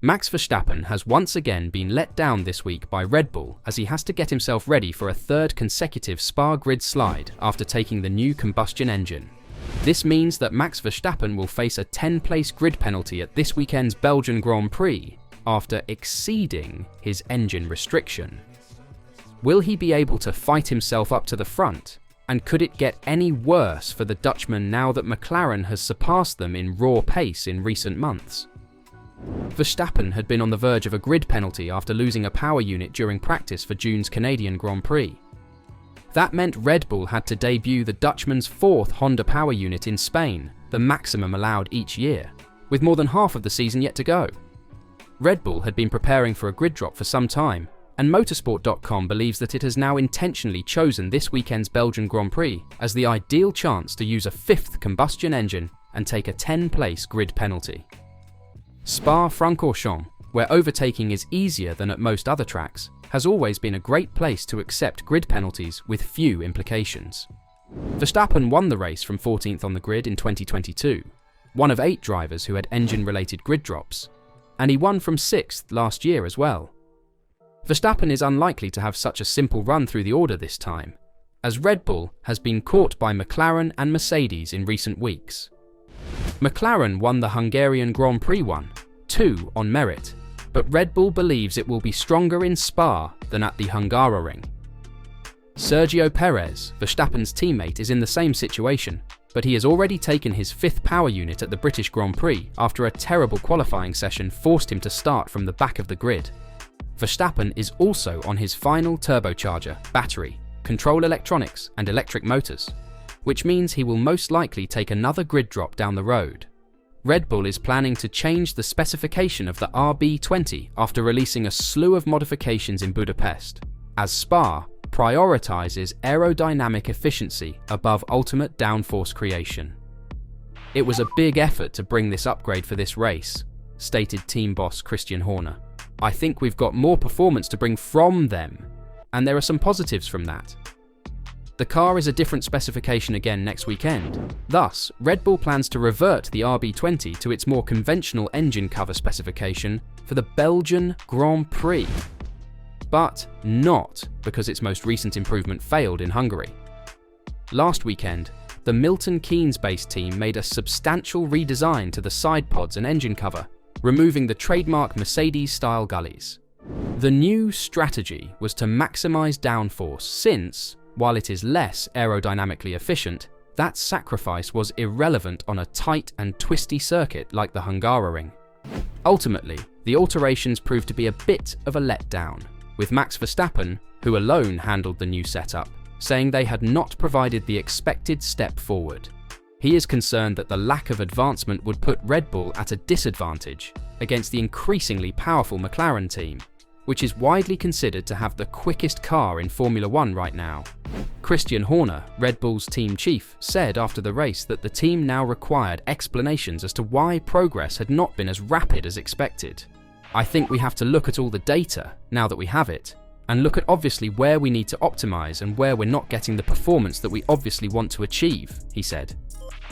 Max Verstappen has once again been let down this week by Red Bull as he has to get himself ready for a third consecutive Spa grid slide after taking the new combustion engine. This means that Max Verstappen will face a 10-place grid penalty at this weekend's Belgian Grand Prix after exceeding his engine restriction. Will he be able to fight himself up to the front? And could it get any worse for the Dutchman now that McLaren has surpassed them in raw pace in recent months? Verstappen had been on the verge of a grid penalty after losing a power unit during practice for June's Canadian Grand Prix. That meant Red Bull had to debut the Dutchman's fourth Honda power unit in Spain, the maximum allowed each year, with more than half of the season yet to go. Red Bull had been preparing for a grid drop for some time, and Motorsport.com believes that it has now intentionally chosen this weekend's Belgian Grand Prix as the ideal chance to use a fifth combustion engine and take a 10-place grid penalty. Spa-Francorchamps, where overtaking is easier than at most other tracks, has always been a great place to accept grid penalties with few implications. Verstappen won the race from 14th on the grid in 2022, one of 8 drivers who had engine-related grid drops, and he won from 6th last year as well. Verstappen is unlikely to have such a simple run through the order this time, as Red Bull has been caught by McLaren and Mercedes in recent weeks. McLaren won the Hungarian Grand Prix 2 on merit, but Red Bull believes it will be stronger in Spa than at the Hungaroring. Sergio Perez, Verstappen's teammate, is in the same situation, but he has already taken his 5th power unit at the British Grand Prix after a terrible qualifying session forced him to start from the back of the grid. Verstappen is also on his final turbocharger, battery, control electronics and electric motors, which means he will most likely take another grid drop down the road. Red Bull is planning to change the specification of the RB20 after releasing a slew of modifications in Budapest, as Spa prioritizes aerodynamic efficiency above ultimate downforce creation. It was a big effort to bring this upgrade for this race, stated team boss Christian Horner. I think we've got more performance to bring from them, and there are some positives from that. The car is a different specification again next weekend. Thus, Red Bull plans to revert the RB20 to its more conventional engine cover specification for the Belgian Grand Prix, but not because its most recent improvement failed in Hungary. Last weekend, the Milton Keynes-based team made a substantial redesign to the side pods and engine cover, removing the trademark Mercedes-style gullies. The new strategy was to maximize downforce since, while it is less aerodynamically efficient, that sacrifice was irrelevant on a tight and twisty circuit like the Hungaroring. Ultimately, the alterations proved to be a bit of a letdown, with Max Verstappen, who alone handled the new setup, saying they had not provided the expected step forward. He is concerned that the lack of advancement would put Red Bull at a disadvantage against the increasingly powerful McLaren team, which is widely considered to have the quickest car in Formula One right now. Christian Horner, Red Bull's team chief, said after the race that the team now required explanations as to why progress had not been as rapid as expected. I think we have to look at all the data, now that we have it, and look at obviously where we need to optimize and where we're not getting the performance that we obviously want to achieve, he said.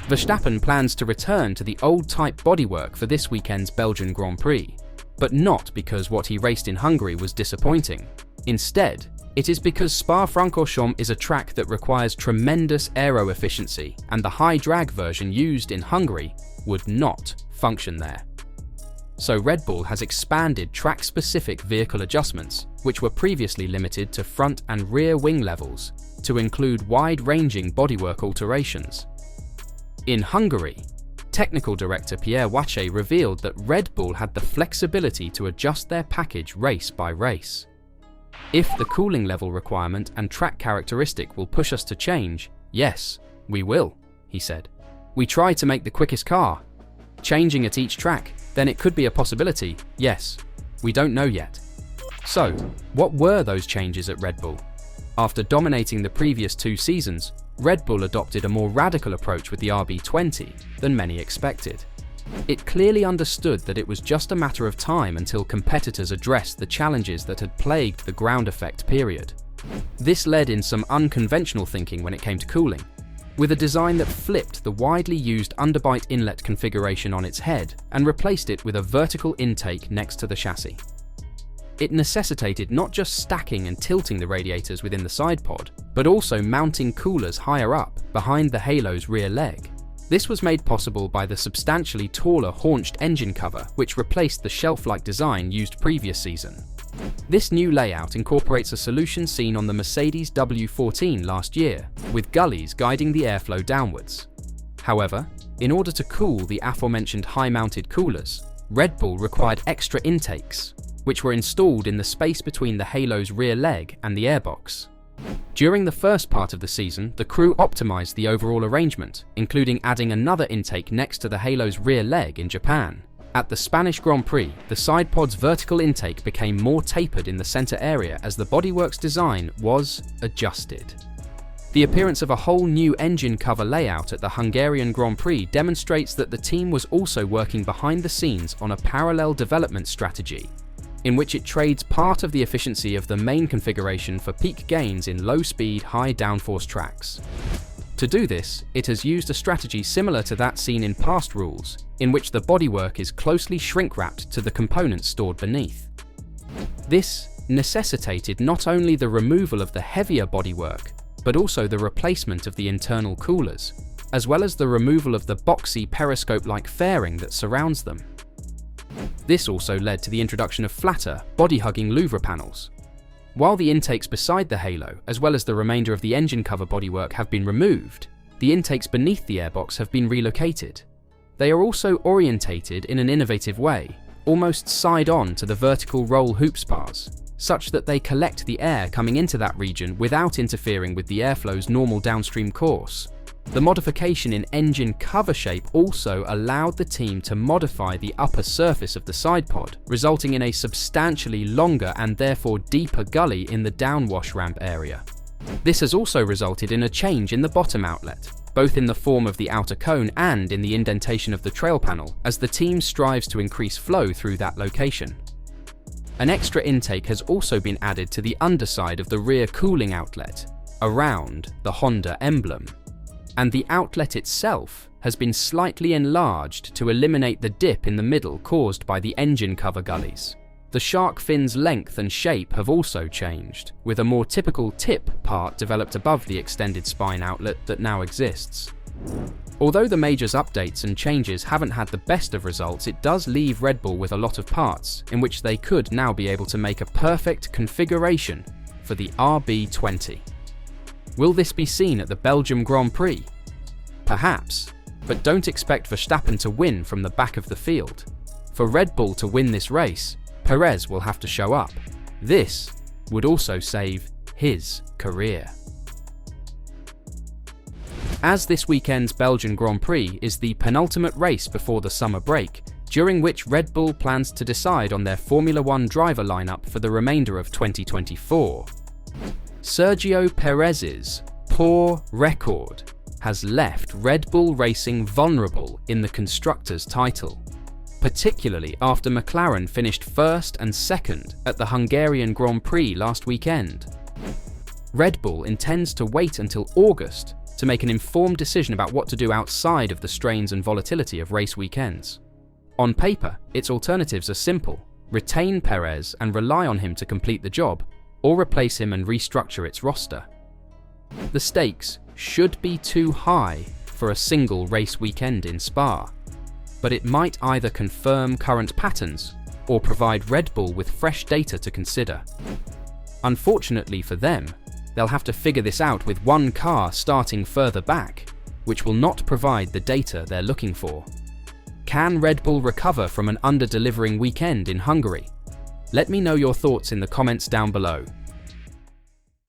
Verstappen plans to return to the old-type bodywork for this weekend's Belgian Grand Prix, but not because what he raced in Hungary was disappointing. Instead, it is because Spa-Francorchamps is a track that requires tremendous aero efficiency, and the high-drag version used in Hungary would not function there. So Red Bull has expanded track-specific vehicle adjustments, which were previously limited to front and rear wing levels, to include wide-ranging bodywork alterations. In Hungary, technical director Pierre Wache revealed that Red Bull had the flexibility to adjust their package race by race. If the cooling level requirement and track characteristic will push us to change, yes, we will, he said. We try to make the quickest car. Changing at each track, then it could be a possibility, yes. We don't know yet. So, what were those changes at Red Bull? After dominating the previous 2 seasons, Red Bull adopted a more radical approach with the RB20 than many expected. It clearly understood that it was just a matter of time until competitors addressed the challenges that had plagued the ground effect period. This led in some unconventional thinking when it came to cooling. with a design that flipped the widely used underbite inlet configuration on its head and replaced it with a vertical intake next to the chassis. It necessitated not just stacking and tilting the radiators within the side pod, but also mounting coolers higher up, behind the Halo's rear leg. This was made possible by the substantially taller haunched engine cover, which replaced the shelf-like design used previous season. This new layout incorporates a solution seen on the Mercedes W14 last year, with gullies guiding the airflow downwards. However, in order to cool the aforementioned high-mounted coolers, Red Bull required extra intakes, which were installed in the space between the Halo's rear leg and the airbox. During the first part of the season, the crew optimized the overall arrangement, including adding another intake next to the Halo's rear leg in Japan. At the Spanish Grand Prix, the side pod's vertical intake became more tapered in the center area as the bodywork's design was adjusted. The appearance of a whole new engine cover layout at the Hungarian Grand Prix demonstrates that the team was also working behind the scenes on a parallel development strategy, in which it trades part of the efficiency of the main configuration for peak gains in low-speed, high-downforce tracks. To do this, it has used a strategy similar to that seen in past rules, in which the bodywork is closely shrink-wrapped to the components stored beneath. This necessitated not only the removal of the heavier bodywork, but also the replacement of the internal coolers, as well as the removal of the boxy periscope-like fairing that surrounds them. This also led to the introduction of flatter, body-hugging louvre panels. While the intakes beside the Halo, as well as the remainder of the engine cover bodywork, have been removed, the intakes beneath the airbox have been relocated. They are also orientated in an innovative way, almost side-on to the vertical roll hoop spars, such that they collect the air coming into that region without interfering with the airflow's normal downstream course. The modification in engine cover shape also allowed the team to modify the upper surface of the side pod, resulting in a substantially longer and therefore deeper gully in the downwash ramp area. This has also resulted in a change in the bottom outlet, both in the form of the outer cone and in the indentation of the trail panel, as the team strives to increase flow through that location. An extra intake has also been added to the underside of the rear cooling outlet, around the Honda emblem, and the outlet itself has been slightly enlarged to eliminate the dip in the middle caused by the engine cover gullies. The shark fin's length and shape have also changed, with a more typical tip part developed above the extended spine outlet that now exists. Although the majors updates and changes haven't had the best of results, it does leave Red Bull with a lot of parts, in which they could now be able to make a perfect configuration for the RB20. Will this be seen at the Belgian Grand Prix? Perhaps, but don't expect Verstappen to win from the back of the field. For Red Bull to win this race, Perez will have to show up. This would also save his career. As this weekend's Belgian Grand Prix is the penultimate race before the summer break, during which Red Bull plans to decide on their Formula One driver lineup for the remainder of 2024. Sergio Perez's poor record has left Red Bull Racing vulnerable in the Constructors' title, particularly after McLaren finished first and second at the Hungarian Grand Prix last weekend. Red Bull intends to wait until August to make an informed decision about what to do outside of the strains and volatility of race weekends. On paper, its alternatives are simple: retain Perez and rely on him to complete the job, or replace him and restructure its roster. The stakes should be too high for a single race weekend in Spa, but it might either confirm current patterns or provide Red Bull with fresh data to consider. Unfortunately for them, they'll have to figure this out with one car starting further back, which will not provide the data they're looking for. Can Red Bull recover from an under-delivering weekend in Hungary? Let me know your thoughts in the comments down below.